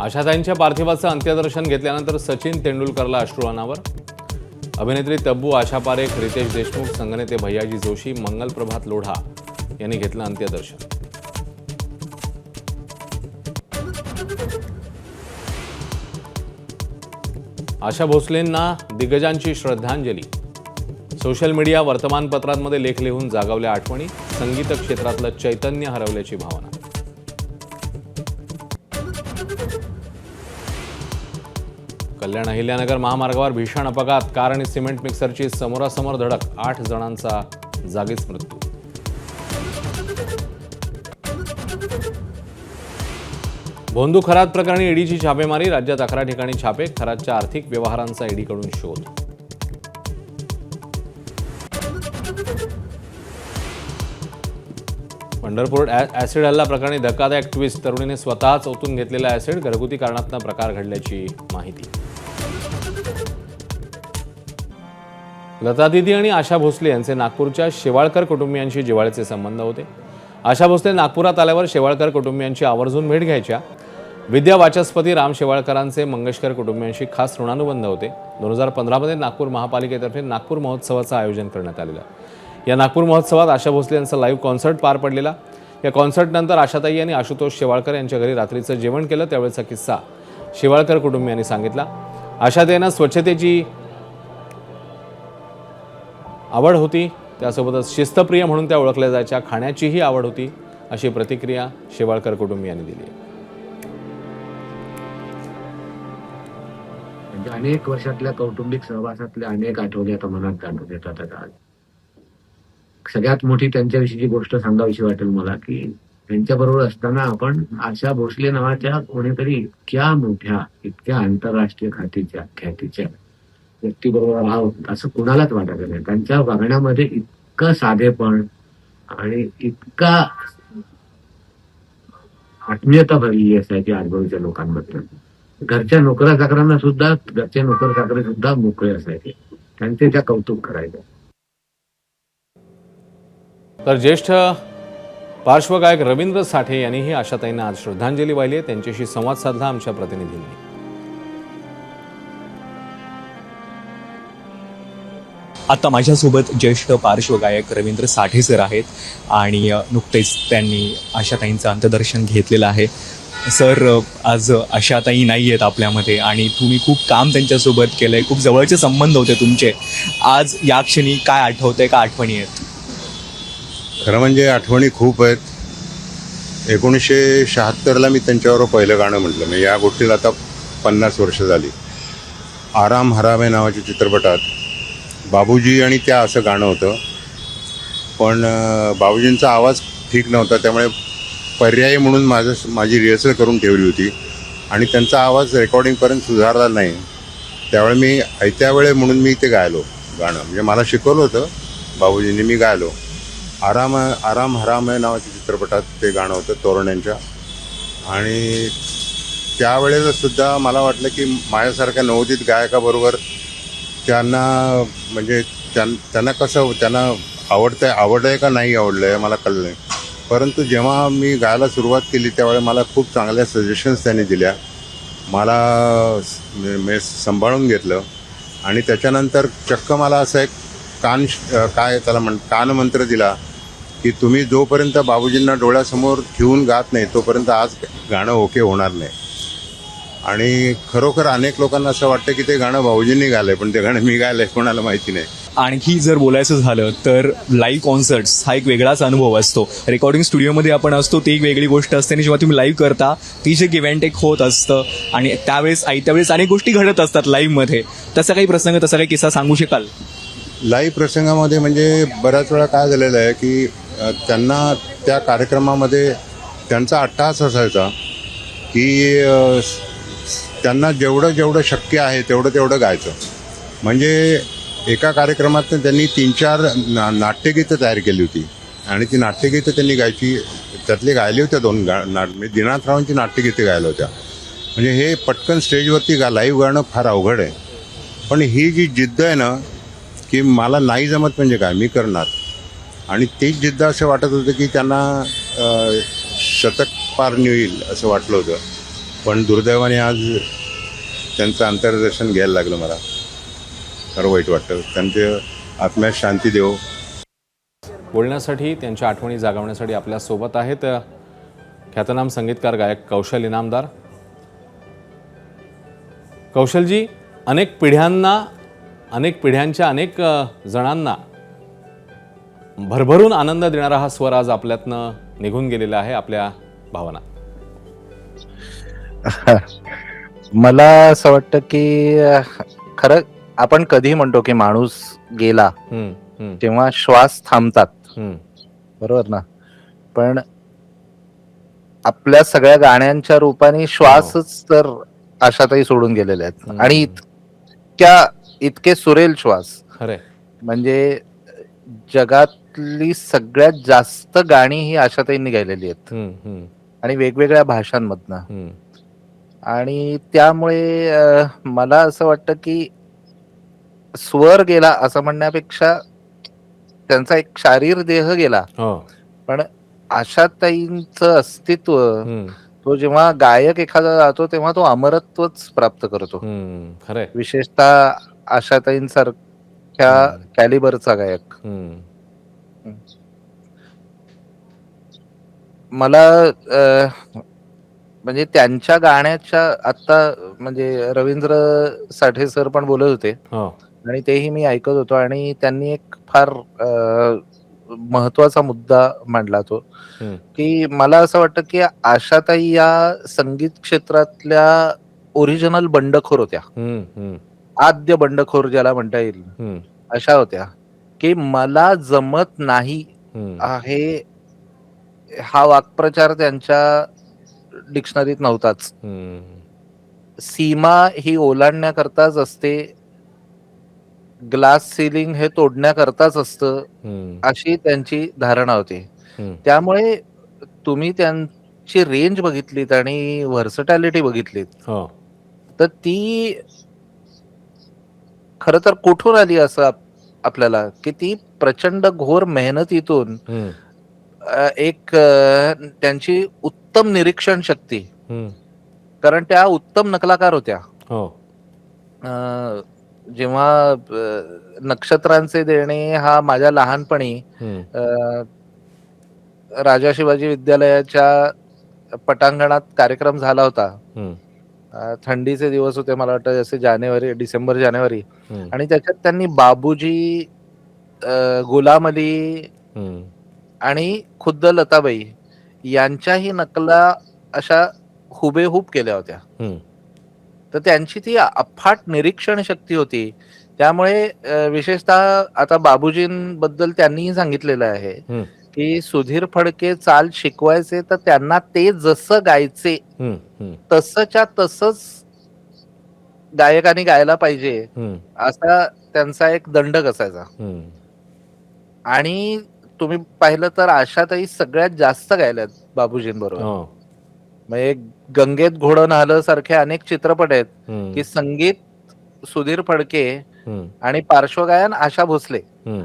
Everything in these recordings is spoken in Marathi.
आशाताईंच्या पार्थिवाचं अंत्यदर्शन घेतल्यानंतर सचिन तेंडुलकरला अश्रू अनावर. अभिनेत्री तब्बू, आशा पारेख, रितेश देशमुख, संगनेते भैयाजी जोशी, मंगल प्रभात लोढा यांनी घेतलं अंत्यदर्शन. आशा भोसलेंना दिग्गजांची श्रद्धांजली. सोशल मीडिया, वर्तमानपत्रांमध्ये लेख लिहून जागवल्या आठवणी. संगीत क्षेत्रातलं चैतन्य हरवल्याची भावना. कल्याण अहिल्यानगर महामार्गावर भीषण अपघात. कार आणि सिमेंट मिक्सरची समोरासमोर धडक. 8 जणांचा जागीच मृत्यू. भोंदू खरात प्रकरणी ईडीची छापेमारी. राज्यात 11 ठिकाणी छापे. खरातच्या आर्थिक व्यवहारांचा ईडीकडून शोध. पंढरपूर ऍसिड हल्ला प्रकरणी धक्कादायक ट्विस्ट. तरुणीने स्वतःच ओतून घेतलेला ऍसिड. घरगुती कारणातून प्रकार घडल्याची माहिती. लता दीदी आणि आशा भोसले यांचे नागपूरच्या शेवाळकर कुटुंबियांशी जिव्हाळ्याचे संबंध होते. आशा भोसले नागपुरात आल्यावर शेवाळकर कुटुंबियांची आवर्जून भेट घ्यायच्या. विद्या वाचस्पती राम शेवाळकरांचे मंगेशकर कुटुंबियांशी खास ऋणानुबंध होते. 2015 नागपूर महापालिकेतर्फे नागपूर महोत्सवाचं आयोजन करण्यात आलेलं. या नागपूर महोत्सवात आशा भोसले यांचा लाईव्ह कॉन्सर्ट पार पडलेला. या कॉन्सर्टनंतर आशाताई यांनी आशुतोष शेवाळकर यांच्या घरी रात्रीचं जेवण केलं. त्यावेळेचा किस्सा शेवाळकर कुटुंबियांनी सांगितला. आशाताईंना स्वच्छतेची आवड होती. त्यासोबतच शिस्तप्रिय म्हणून त्या ओळखल्या जायच्या. खाण्याचीही आवड होती, अशी प्रतिक्रिया शेवाळकर कुटुंबियांनी दिली. म्हणजे अनेक वर्षातल्या कौटुंबिक सहवासातल्या अनेक आठवणी आता मनात जाणून येतात. आता सगळ्यात मोठी त्यांच्याविषयीची गोष्ट सांगावीशी वाटेल मला, की त्यांच्याबरोबर असताना आपण आशा भोसले नावाच्या कोणीतरी इतक्या मोठ्या, इतक्या आंतरराष्ट्रीय ख्यातीच्या व्यक्तीबरोबर आहोत असं कुणालाच वाटत नाही. त्यांच्या वागण्यामध्ये इतकं साधेपण आणि इतका आत्मीयता भरलेली असायची आजूबाजूच्या लोकांबद्दल. घरच्या नोकरा चाकरांना सुद्धा, घरचे नोकर चाकरे सुद्धा मोकळे असायचे. त्यांचे त्या कौतुक करायचे. तर ज्येष्ठ पार्श्वगायक रवींद्र साठे यांनीही आशाताईंना आज श्रद्धांजली वाहिली आहे. त्यांच्याशी संवाद साधला आमच्या प्रतिनिधींनी. आता माझ्यासोबत ज्येष्ठ पार्श्वगायक रवींद्र साठे सर आहेत आणि नुकतेच त्यांनी आशाताईंचं अंत्यदर्शन घेतलेलं आहे. सर, आज आशाताई नाही आहेत आपल्यामध्ये आणि तुम्ही खूप काम त्यांच्यासोबत केलं आहे, खूप जवळचे संबंध होते तुमचे. आज या क्षणी काय आठवतंय, का आठवणी आहेत? खरं म्हणजे आठवणी खूप आहेत. 1976ला मी त्यांच्याबरोबर पहिलं गाणं म्हटलं. म्हणजे या गोष्टीला आता 50 वर्ष झाली. आराम हरामे नावाच्या चित्रपटात बाबूजी आणि त्या असं गाणं होतं. पण बाबूजींचा आवाज ठीक नव्हता, त्यामुळे पर्यायी म्हणून माझी रिहर्सल करून ठेवली होती आणि त्यांचा आवाज रेकॉर्डिंगपर्यंत सुधारला नाही. त्यावेळे मी ऐत्या वेळे म्हणून मी ते गायलो गाणं. म्हणजे मला शिकवलं होतं बाबूजींनी, मी गायलो. आराम हराम नावाच्या चित्रपटात ते गाणं होतं तोरण्यांच्या. आणि त्यावेळेला सुद्धा मला वाटलं की माझ्यासारख्या नवोदित गायकाबरोबर त्यांना म्हणजे त्यांना कसं, त्यांना आवड आहे का नाही आवडलं आहे मला कळलं नाही. परंतु जेव्हा मी गायला सुरुवात केली त्यावेळेला मला खूप चांगल्या सजेशन्स त्यांनी दिल्या. मला सांभाळून घेतलं आणि त्याच्यानंतर चक्क मला असं एक कानमंत्र दिला की तुम्ही जोपर्यंत बाबूजींना डोळ्यासमोर ठेवून गात नाही तोपर्यंत आज गाणं ओके होणार नाही. आणि खरोखर अनेक लोकांना असं वाटतं की ते गाणं भाऊजींनी गायलंय, पण ते गाणं मी गायलंय कोणाला माहिती नाही. आणखी जर बोलायचं झालं तर लाईव्ह कॉन्सर्ट्स हा एक वेगळाच अनुभव असतो. रेकॉर्डिंग स्टुडिओमध्ये आपण असतो ती एक वेगळी गोष्ट असते आणि जेव्हा तुम्ही लाईव्ह करता ती जे गिव्ह अँड टेक होत असतं आणि त्यावेळेस अनेक गोष्टी घडत असतात लाईव्हमध्ये. तसा काही प्रसंग, तसा काही किस्सा सांगू शकाल? लाईव्ह प्रसंगामध्ये म्हणजे बऱ्याच वेळा काय झालेलं आहे की त्यांना त्या कार्यक्रमामध्ये त्यांचा अट्टहास असायचा की त्यांना जेवढं शक्य आहे तेवढं गायचं. म्हणजे एका कार्यक्रमात त्यांनी 3-4 नाट्यगीतं तयार केली होती आणि ती नाट्यगीतं त्यांनी गायची. त्यातली गायली होत्या 2 म्हणजे दिनाथरावांची नाट्यगीते गायल्या होत्या. म्हणजे हे पटकन स्टेजवरती लाईव्ह गाणं फार अवघड आहे. पण ही जी जिद्द आहे ना की मला नाही जमत म्हणजे काय, मी करणार. आणि तीच जिद्द असं वाटत होतं की त्यांना शतक पार होईल असं वाटलं होतं. पण दुर्दैवाने आज त्यांचं अंतर्दर्शन घ्यायला लागलं मला. खरं वाईट वाटतं. त्यांचे आत्म्यास शांती देव. बोलण्यासाठी त्यांच्या आठवणी जागवण्यासाठी आपल्यासोबत आहेत ख्यातनाम संगीतकार गायक कौशल इनामदार. कौशलजी, अनेक पिढ्यांच्या अनेक जणांना भरभरून आनंद देणारा हा स्वर आज आपल्यातनं निघून गेलेला आहे. आपल्या भावना? मला असं वाटतं की खरं आपण कधी म्हणतो की माणूस गेला तेव्हा श्वास थांबतात, बरोबर ना? पण आपल्या सगळ्या गाण्यांच्या रूपाने श्वासच तर आशाताई सोडून गेलेले आहेत. आणि इतके सुरेल श्वास. खरे. म्हणजे जगातली सगळ्यात जास्त गाणी ही आशाताईंनी गायलेली आहेत आणि वेगवेगळ्या भाषांमधनं. आणि त्यामुळे मला असं वाटतं की स्वर गेला असं म्हणण्यापेक्षा त्यांचा एक शारीर देह गेला, पण आशाताईंचं अस्तित्व, तो जेव्हा गायक एखादा जातो तेव्हा तो अमरत्वच प्राप्त करतो. खरे. विशेषतः आशाताईंसारख्या कॅलिबरचा गायक. मला म्हणजे त्यांच्या गाण्याच्या आता म्हणजे रवींद्र साठे सर पण बोलत होते आणि तेही मी ऐकत होतो आणि त्यांनी एक फार महत्वाचा मुद्दा मांडला तो की मला असं वाटतं की आशाताई या संगीत क्षेत्रातल्या ओरिजिनल बंडखोर होत्या. आद्य बंडखोर ज्याला म्हणता येईल अशा होत्या की मला जमत नाही आहे हा वाक्प्रचार त्यांच्या डिक्शनरीत नव्हताच. सीमा ही ओलांडण्याकरताच असते, ग्लास सिलिंग हे तोडण्याकरताच असतं, अशी त्यांची धारणा होती. त्यामुळे तुम्ही त्यांची रेंज बघितलीत आणि व्हर्सटॅलिटी बघितलीत तर ती खरं तर कुठून आली असं आपल्याला की ती प्रचंड घोर मेहनतीतून एक त्यांची उत्तम निरीक्षण शक्ती, कारण त्या उत्तम नकलाकार होत्या. जेव्हा नक्षत्रांचे देणे हा माझ्या लहानपणी राजा शिवाजी विद्यालयाच्या पटांगणात कार्यक्रम झाला होता. थंडीचे दिवस होते, मला वाटतं जसे डिसेंबर जानेवारी, आणि त्याच्यात त्यांनी बाबूजी, गुलाम अली आणि खुद्द लताबाई यांच्याही नकला अशा हुबेहूब केल्या होत्या. तर त्यांची ती अफाट निरीक्षण शक्ती होती. त्यामुळे विशेषतः आता बाबूजींबद्दल त्यांनीही सांगितलेलं आहे की सुधीर फडके चाल शिकवायचे तर त्यांना ते जसं गायचे तसंच्या तसंच गायकाने गायला पाहिजे असा त्यांचा एक दंडक असायचा. आणि तुम्ही पाहिलं तर आशाताई सगळ्यात जास्त गायल्यात बाबूजींबरोबर. म्हणजे गंगेत घोडं न्हालं सारखे अनेक चित्रपट आहेत की संगीत सुधीर फडके आणि पार्श्वगायन आशा भोसले.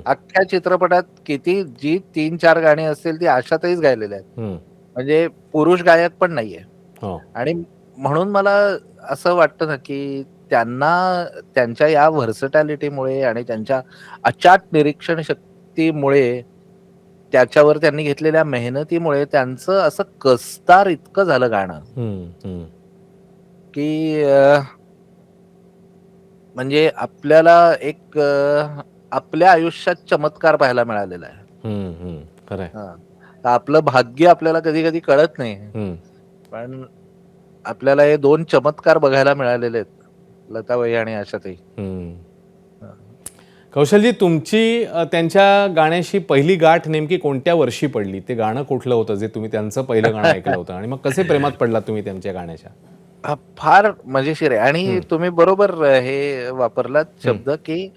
अख्ख्या चित्रपटात किती जी 3-4 गाणी असतील ती आशाताईच गायलेली आहेत. म्हणजे पुरुष गायक पण नाहीये. आणि म्हणून मला असं वाटतं ना की त्यांना त्यांच्या या व्हर्सटॅलिटीमुळे आणि त्यांच्या अचाट निरीक्षण शक्तीमुळे, त्याच्यावर त्यांनी घेतलेल्या मेहनतीमुळे त्यांचं असं कसदार इतकं झालं गाणं की म्हणजे आपल्याला एक आपल्या आयुष्यात चमत्कार पाहायला मिळालेला आहे. आपलं भाग्य आपल्याला कधी कधी कळत नाही, पण आपल्याला हे 2 चमत्कार बघायला मिळालेले आहेत, लताबाई आणि आशाताई. कौशलजी, तुमची त्यांच्या गाण्याशी पहिली गाठ नेमकी कोणत्या वर्षी पडली? ते गाणं कुठलं होतं जे तुम्ही त्यांचं पहिलं गाणं ऐकलं होतं, आणि मग कसे प्रेमात पडलात तुम्ही त्यांच्या गाण्याच्या? फार मजेशीर आहे. आणि तुम्ही बरोबर हे वापरलात शब्द की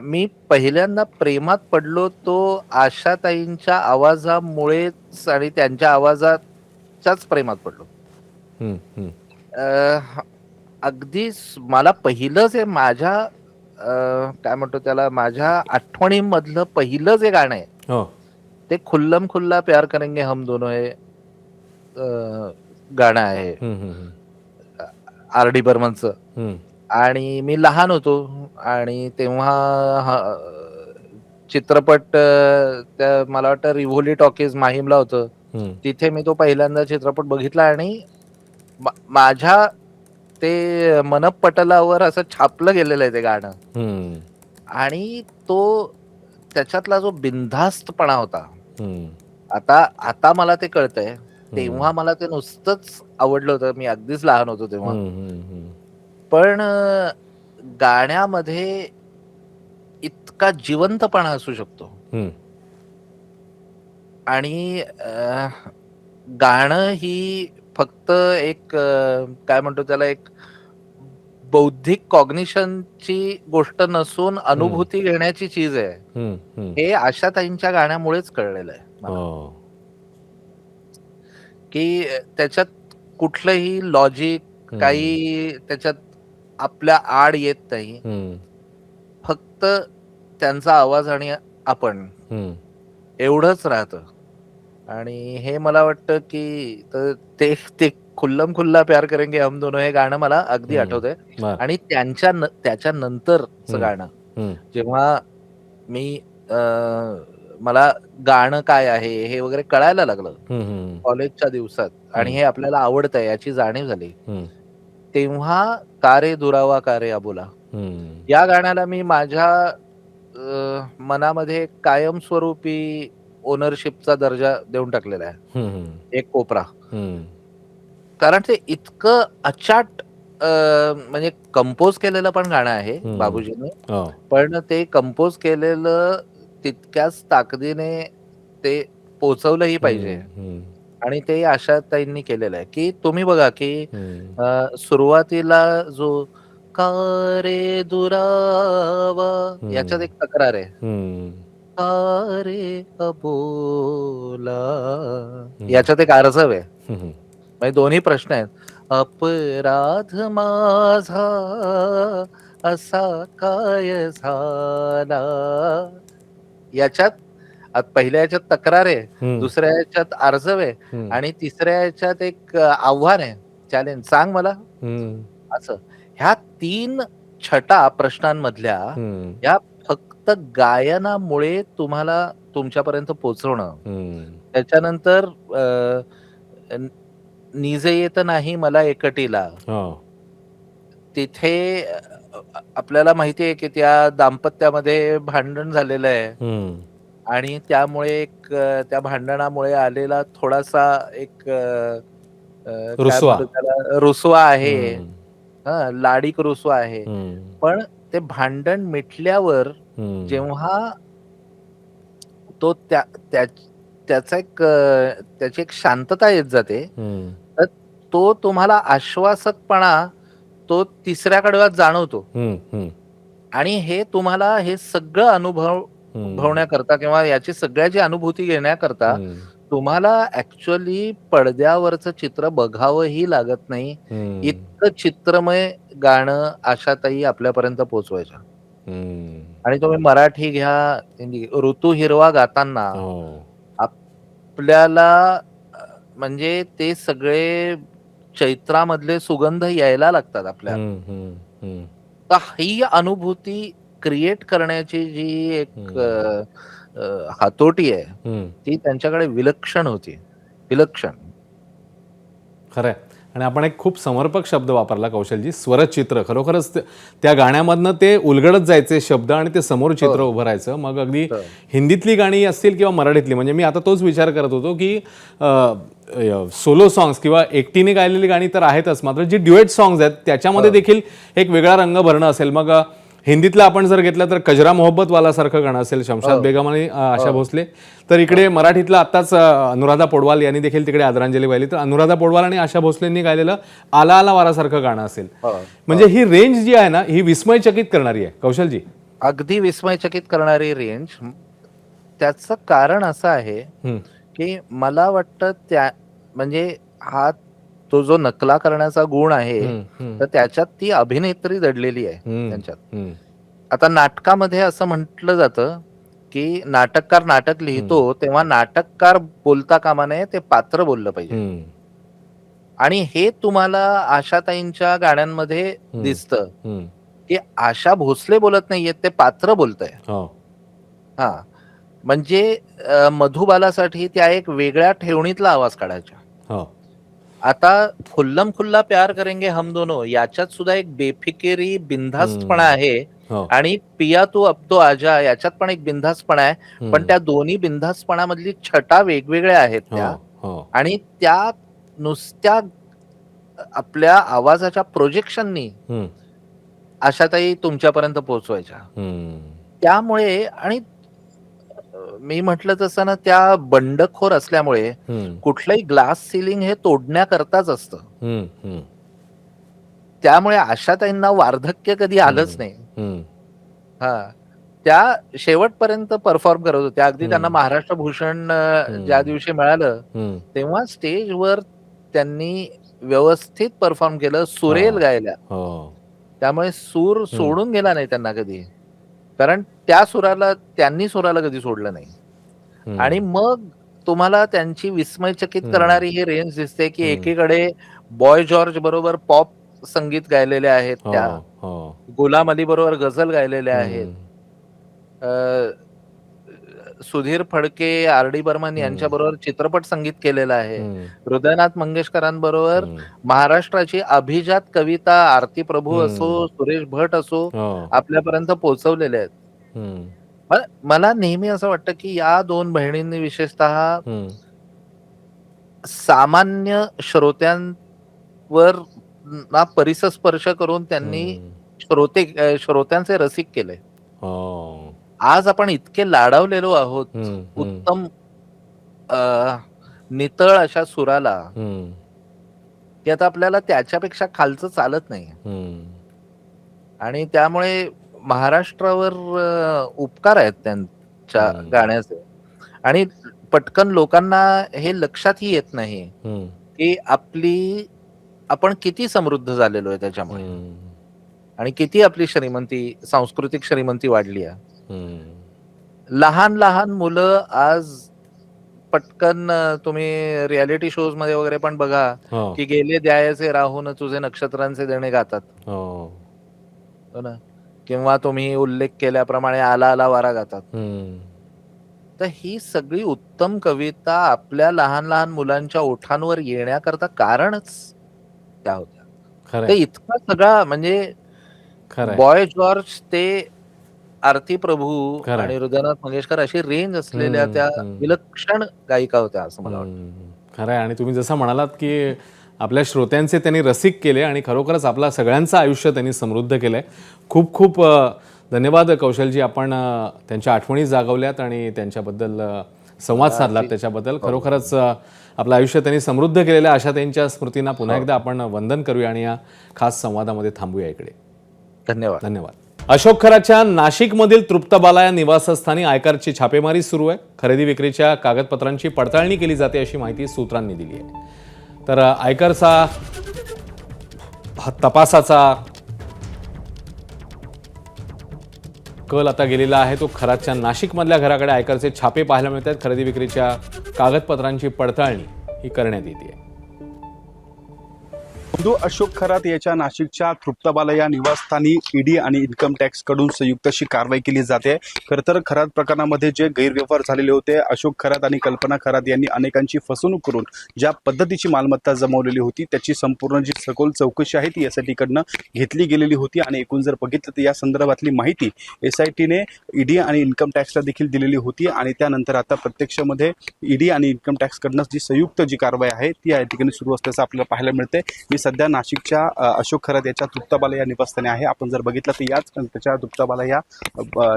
मी पहिल्यांदा प्रेमात पडलो तो आशाताईंच्या आवाजामुळेच आणि त्यांच्या आवाजाच्याच प्रेमात पडलो. अगदी मला पहिलं जे माझ्या काय म्हणतो त्याला, माझ्या आठवणीमधलं पहिलं जे गाणं आहे ते खुल्लम खुल्ला प्यार करेंगे हम दोनों हे गाणं आहे. आर डी बर्मनचं. हम्म, आणि मी लहान होतो आणि तेव्हा चित्रपट त्या मला वाटतं रिव्होली टॉकीज माहीमला होतं. हम्म, तिथे मी तो पहिल्यांदा चित्रपट बघितला आणि माझ्या ते मनपटलावर असं छापलं गेलेलं आहे ते गाणं. हम्म, आणि तो त्याच्यातला जो बिनधास्तपणा होता. हम्म, आता आता मला ते कळतंय. तेव्हा मला ते नुसतंच आवडलं होतं. मी अगदीच लहान होतो तेव्हा. हम्म, हम्म, हम्म, पण गाण्यामध्ये इतका जिवंतपणा असू शकतो. हम्म, आणि गाणं ही फक्त एक काय म्हणतो त्याला, एक बौद्धिक कॉग्निशनची गोष्ट नसून अनुभूती घेण्याची चीज आहे. हम्म, हम्म. हे आशाताईंच्या गाण्यामुळेच कळलेलं आहे मला. हो. की त्याच्यात कुठलंही लॉजिक काही त्याच्यात आपल्या आड येत नाही. हम्म, फक्त त्यांचा आवाज आणि आपण हम्म, एवढंच राहतं. आणि हे मला वाटतं की ते ते खुल्लम खुल्ला प्यार करेंगे हम दोनों हे गाणं मला अगदी आठवतंय. बर. आणि त्याच्या नंतरचं गाणं हम्म, जेव्हा मी मला गाणं काय आहे हे वगैरे कळायला लागलं हम्म, कॉलेजच्या दिवसात आणि हे आपल्याला आवडतंय याची जाणीव झाली, हम्म, तेव्हा का रे दुरावा का रे अबोला हम्म, या गाण्याला मी माझ्या मनामध्ये कायमस्वरूपी ओनरशिपचा दर्जा देऊन टाकलेला आहे. हम्म, एक कोपरा. हम्म, कारण ते इतकं अचाट म्हणजे कंपोज केलेलं पण गाणं आहे बाबूजीने. हो. पण ते कंपोज केलेलं तितक्याच ताकदीने ते पोहोचवलंही पाहिजे. हम्म, आणि ते आशाताईंनी केलेलं आहे. की तुम्ही बघा की हम्म, सुरुवातीला जो का रे दुरावा याच्यात एक तक्रार आहे. हम्म, का रे अबोला याच्यात एक आर्जव आहे. हम्म, म्हणजे दोन्ही प्रश्न आहेत. अपराध माझा असा काय झाला. याच्यात पहिल्या याच्यात तक्रार आहे, दुसऱ्या याच्यात आर्जव आहे आणि तिसऱ्या याच्यात एक आव्हान आहे, चॅलेंज. सांग मला असं. ह्या 3 छटा प्रश्नांमधल्या ह्या फक्त गायनामुळे तुम्हाला तुमच्यापर्यंत पोहोचवणं. त्याच्यानंतर निजे येत नाही मला एकटीला. हो. तिथे आपल्याला माहिती आहे की त्या दाम्पत्यामध्ये भांडण झालेलं आहे आणि त्यामुळे एक त्या भांडणामुळे आलेला थोडासा एक काय रुसवा. म्हणतो त्याला, रुसवा आहे. लाडिक रुसवा आहे. पण ते भांडण मिटल्यावर जेव्हा तो त्याचा एक त्याची एक शांतता येत जाते, तर तो तुम्हाला आश्वासकपणा तो तिसऱ्या कडव्यात जाणवतो. आणि हे तुम्हाला हे सगळं अनुभवण्याकरता किंवा याची सगळ्याची अनुभूती घेण्याकरता तुम्हाला ऍक्च्युअली पडद्यावरचं चित्र बघावंही लागत नाही. इतकं चित्रमय गाणं आशाताई आपल्यापर्यंत पोहोचवायच्या. आणि तुम्ही मराठी घ्या, हिंदी, ऋतू हिरवा गाताना आपल्याला म्हणजे ते सगळे चैत्रामधले सुगंध यायला लागतात आपल्या. तर ही अनुभूती क्रिएट करण्याची जी एक हातोटी आहे ती त्यांच्याकडे विलक्षण होती. विलक्षण. खरंय. आणि आपण एक खूप समर्पक शब्द वापरला कौशलजी, स्वरचित्र. खरोखरच त्या गाण्यामधनं ते उलगडत जायचे शब्द आणि ते समोर चित्र उभं राहायचं. मग अगदी हिंदीतली गाणी असतील किंवा मराठीतली, म्हणजे मी आता तोच विचार करत होतो की सोलो सॉंग्स किंवा एकटीने गायलेली गाणी तर आहेतच, मात्र जी ड्युएट सॉंग्स आहेत त्याच्यामध्ये देखील एक वेगळा रंग भरणं असेल. मग हिंदीतलं आपण जर घेतलं तर कजरा मोहब्बत वाला सारखं गाणं असेल, शमशाद बेगम आणि आशा भोसले. तर इकडे मराठीतलं आत्ताच अनुराधा पौडवाल यांनी देखील तिकडे आदरांजली वाहिली, तर अनुराधा पौडवाल आणि आशा भोसलेंनी गायलेलं आला आला वारासारखं गाणं असेल. म्हणजे ही रेंज जी आहे ना, ही विस्मयचकित करणारी आहे कौशलजी. अगदी विस्मयचकित करणारी रेंज. त्याचं कारण असं आहे की मला वाटतं त्या म्हणजे हा तो जो नकला करण्याचा गुण आहे तर त्याच्यात ती अभिनेत्री दडलेली आहे त्यांच्यात. आता नाटकामध्ये असं म्हटलं जातं की नाटककार नाटक लिहितो तेव्हा नाटककार बोलता कामा नये, ते पात्र बोललं पाहिजे. आणि हे तुम्हाला आशाताईंच्या गाण्यांमध्ये दिसतं हम्म. की आशा भोसले बोलत नाहीयेत, ते पात्र बोलतंय. हो. हा म्हणजे मधुबालासाठी त्या एक वेगळ्या ठेवणीतला आवाज काढायच्या. हो. आता खुल्लम खुल्ला प्यार करेंगे हम दोनो याच्यात सुद्धा एक बेफिकिरी बिनधास्तपणा आहे हो. आणि पिया तू अब तो आजा याच्यात पण एक बिनधास्तपणा आहे. हम्म. पण त्या दोन्ही बिनधास्तपणामधली छटा वेगवेगळ्या आहेत त्या. हो. हो. आणि त्या नुसत्या आपल्या आवाजाच्या प्रोजेक्शननी हम्म. आशाताई तुमच्यापर्यंत पोहोचवायच्या. हम्म. त्यामुळे आणि मी म्हटलं तसं ना, त्या बंडखोर असल्यामुळे हम्म. कुठलंही ग्लास सिलिंग हे तोडण्याकरताच असतं. हम्म. हम्म. त्यामुळे आशाताईंना वार्धक्य कधी आलंच नाही. हम्म. हा त्या शेवटपर्यंत परफॉर्म करत होत्या. अगदी त्यांना महाराष्ट्र भूषण ज्या दिवशी मिळालं हम्म. तेव्हा स्टेजवर त्यांनी व्यवस्थित परफॉर्म केलं, सुरेल गायल्या. हो. त्यामुळे सूर सोडून गेला नाही त्यांना कधी, कारण त्या त्यांनी सुराला कधी सोडलं नाही. हम्म. आणि मग तुम्हाला त्यांची विस्मयचकित करणारी ही रेंज दिसते की एकीकडे बॉय जॉर्ज बरोबर पॉप संगीत गायलेले आहेत हो. त्या, हो. गुलाम अली बरोबर गझल गायलेल्या आहेत, सुधीर फडके, आर डी बर्मन यांच्या बरोबर चित्रपट संगीत केलेलं आहे. हृदयनाथ मंगेशकरांबरोबर महाराष्ट्राची अभिजात कविता आरती प्रभू असो, सुरेश भट असो, हो. आपल्यापर्यंत पोहोचवलेले आहेत. मला नेहमी असं वाटतं की या दोन बहिणींनी विशेषतः सामान्य श्रोत्यांवर ना परिसस्पर्श करून त्यांनी श्रोत्यांचे रसिक केले. हो. आज आपण इतके लाडावलेलो आहोत उत्तम नितळ अशा सुराला, की आता आपल्याला त्याच्यापेक्षा खालचं चालत नाही. आणि त्यामुळे महाराष्ट्रावर उपकार आहेत त्यांच्या गाण्याचे. आणि पटकन लोकांना हे लक्षातही येत नाही की आपण किती समृद्ध झालेलो आहे त्याच्यामुळे, आणि किती आपली श्रीमंती, सांस्कृतिक श्रीमंती वाढली आहे. लहान लहान मुलं आज पटकन तुम्ही रियालिटी शोज मध्ये वगैरे पण बघा की गेले द्यायचे राहून तुझे नक्षत्रांचे देणे गातात. हो ना. किंवा तुम्ही उल्लेख केल्याप्रमाणे आला आला वारा गातात. तर ही सगळी उत्तम कविता आपल्या लहान लहान मुलांच्या ओठांवर येण्याकरता कारणच त्या होत्या. ते इतका सगळा म्हणजे बॉय जॉर्ज ते आरती प्रभू आणि हृदयनाथ मंगेशकर अशी रेंज असलेल्या त्या विलक्षण गायिका होत्या असं मला वाटतं. खरं आहे. आणि तुम्ही जसं म्हणालात की आपल्या श्रोत्यांचे त्यांनी रसिक केले आणि खरोखरच आपला सगळ्यांचं आयुष्य त्यांनी समृद्ध केलंय. खूप खूप धन्यवाद कौशलजी, आपण त्यांच्या आठवणी जागवल्यात आणि त्यांच्याबद्दल संवाद साधलात, त्याच्याबद्दल खरोखरच आपलं आयुष्य त्यांनी समृद्ध केलेलं. अशा त्यांच्या स्मृतींना पुन्हा एकदा आपण वंदन करूया आणि या खास संवादामध्ये थांबूया इकडे. धन्यवाद. धन्यवाद. अशोक खरातच्या नाशिकमधील तृप्तबाला या निवासस्थानी आयकरची छापेमारी सुरू आहे. खरेदी विक्रीच्या कागदपत्रांची पडताळणी केली जाते अशी माहिती सूत्रांनी दिली आहे. तर आयकरचा तपासाचा कल आता गेलेला आहे तो खरातच्या नाशिकमधल्या घराकडे. आयकरचे छापे पाहायला मिळत आहेत. खरेदी विक्रीच्या कागदपत्रांची पडताळणी ही करण्यात येते. अशोक खरात याच्या नाशिकच्या तृप्तबाला या निवासस्थानी ईडी आणि इन्कम टॅक्स कडून संयुक्त अशी कारवाई केली जाते. खरं तर खरात प्रकरणामध्ये जे गैरव्यवहार झालेले होते, अशोक खरात आणि कल्पना खरात यांनी अनेकांची फसवणूक करून ज्या पद्धतीची मालमत्ता जमवलेली होती त्याची संपूर्ण जी सखोल चौकशी आहे ती एसआयटी कडनं घेतली गेलेली होती. आणि एकूण जर बघितलं तर या संदर्भातली माहिती एसआयटीने ईडी आणि इन्कम टॅक्सला देखील दिलेली होती. आणि त्यानंतर आता प्रत्यक्षमध्ये ईडी आणि इन्कम टॅक्स कडनं जी संयुक्त जी कारवाई आहे ती या ठिकाणी सुरू असल्याचं आपल्याला पाहायला मिळते. मी सध्या नाशिकच्या अशोक खरात याच्या तृप्तबाला या निवासस्थानी आहे. आपण जर बघितलं तर याच त्याच्या तृप्तबाला या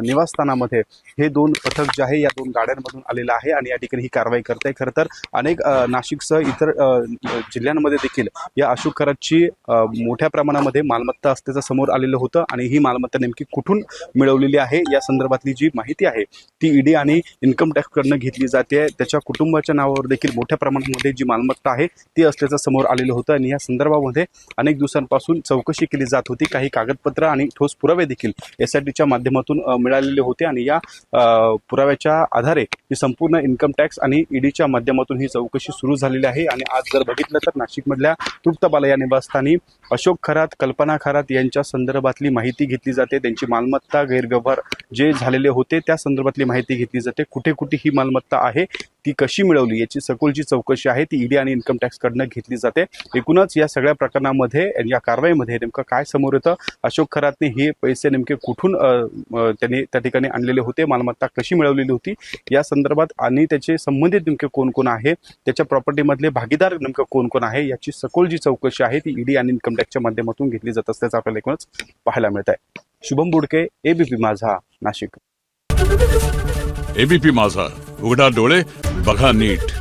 निवासस्थानामध्ये हे दोन पथक जे आहे या दोन गाड्यांमधून आलेलं आहे आणि या ठिकाणी ही कारवाई करत आहे. खरं तर अनेक नाशिकसह इतर जिल्ह्यांमध्ये देखील या अशोक खरातची मोठ्या प्रमाणामध्ये मालमत्ता असल्याचं समोर आलेलं होतं. आणि ही मालमत्ता नेमकी कुठून मिळवलेली आहे या संदर्भातली जी माहिती आहे ती ईडी आणि इन्कम टॅक्स कडनं घेतली जाते. त्याच्या कुटुंबाच्या नावावर देखील मोठ्या प्रमाणामध्ये जी मालमत्ता आहे ती असल्याचं समोर आलेलं होतं. आणि या संदर्भामध्ये संदर्भामध्ये अनेक दिवसांपासून चौकशी केली जात होती. काही कागदपत्र आणि ठोस पुरावे देखील SITच्या माध्यमातून मिळालेले होते आणि या पुराव्याच्या आधारे ही संपूर्ण इन्कम टॅक्स आणि ईडीच्या माध्यमातून ही चौकशी सुरू झालेली आहे. आणि आज जर बघितलं तर नाशिकमधल्या तृप्तबालया निवासस्थानी अशोक खरात, कल्पना खरात यांच्या संदर्भातली माहिती घेतली जाते. त्यांची मालमत्ता, गैरव्यवहार जे झालेले होते त्या संदर्भातली माहिती घेतली जाते. कुठे कुठे ही मालमत्ता आहे, ती कशी मिळवली, याची सखोल जी चौकशी आहे ती ईडी आणि इन्कम टॅक्सकडनं घेतली जाते. एकूणच या सगळ्या प्रकरणामध्ये, या कारवाईमध्ये नेमकं काय समोर येतं, अशोक खरातने हे पैसे नेमके कुठून त्यांनी त्या ठिकाणी आणलेले होते, मालमत्ता कशी मिळवलेली होती या संदर्भात आणि त्याचे संबंधित नेमके कोण कोण आहे, त्याच्या प्रॉपर्टीमधले भागीदार नेमकं कोण कोण आहे, याची सखोल जी चौकशी आहे ती ईडी आणि इन्कम टॅक्सच्या माध्यमातून घेतली जात असल्याचं आपल्याला एकूणच पाहायला मिळत आहे. शुभम बुडके, ABP माझा, नाशिक. ABP माझा, उघडा डोळे बघा नीट.